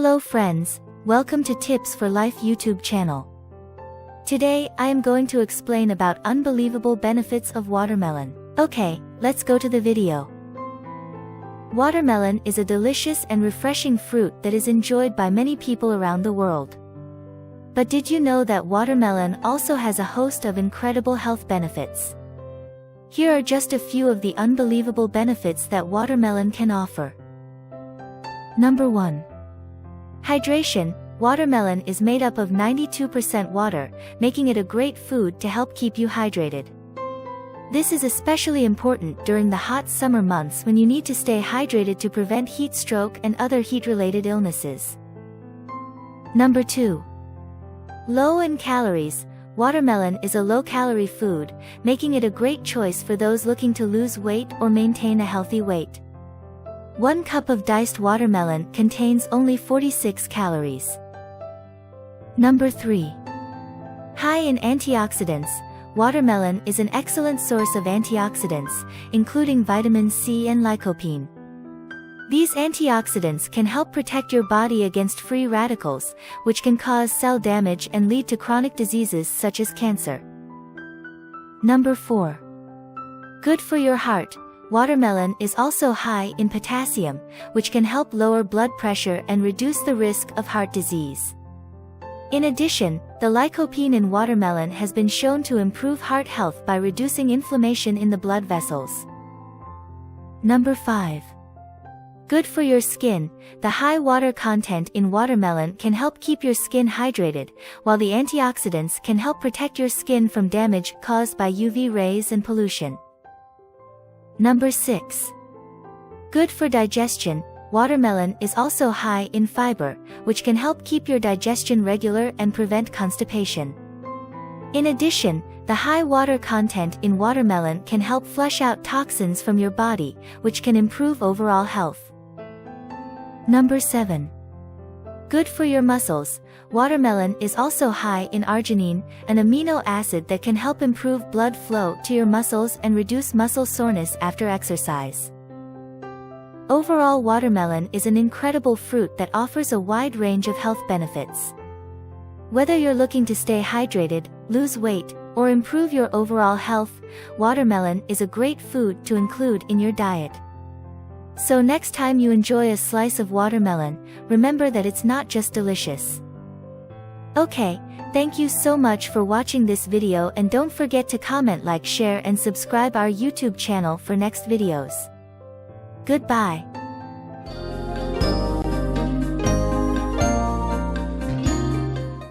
Hello friends, welcome to Tips for Life YouTube channel. Today, I am going to explain about unbelievable benefits of watermelon. Okay, let's go to the video. Watermelon is a delicious and refreshing fruit that is enjoyed by many people around the world. But did you know that watermelon also has a host of incredible health benefits? Here are just a few of the unbelievable benefits that watermelon can offer. Number 1. Hydration. Watermelon is made up of 92% water, making it a great food to help keep you hydrated. This is especially important during the hot summer months when you need to stay hydrated to prevent heat stroke and other heat-related illnesses. Number 2. Low in calories. Watermelon is a low-calorie food, making it a great choice for those looking to lose weight or maintain a healthy weight. 1 cup of diced watermelon contains only 46 calories. Number 3. High in antioxidants. Watermelon is an excellent source of antioxidants, including vitamin C and lycopene. These antioxidants can help protect your body against free radicals, which can cause cell damage and lead to chronic diseases such as cancer. Number 4. Good for your heart. Watermelon is also high in potassium, which can help lower blood pressure and reduce the risk of heart disease. In addition, the lycopene in watermelon has been shown to improve heart health by reducing inflammation in the blood vessels. Number 5. Good for your skin. The high water content in watermelon can help keep your skin hydrated, while the antioxidants can help protect your skin from damage caused by UV rays and pollution. Number 6. Good for digestion. Watermelon is also high in fiber, which can help keep your digestion regular and prevent constipation. In addition, the high water content in watermelon can help flush out toxins from your body, which can improve overall health. Number 7. Good for your muscles. Watermelon is also high in arginine, an amino acid that can help improve blood flow to your muscles and reduce muscle soreness after exercise. Overall, watermelon is an incredible fruit that offers a wide range of health benefits. Whether you're looking to stay hydrated, lose weight, or improve your overall health, watermelon is a great food to include in your diet. So next time you enjoy a slice of watermelon, remember that it's not just delicious. Okay, thank you so much for watching this video, and don't forget to comment, like, share and subscribe our YouTube channel for next videos. Goodbye.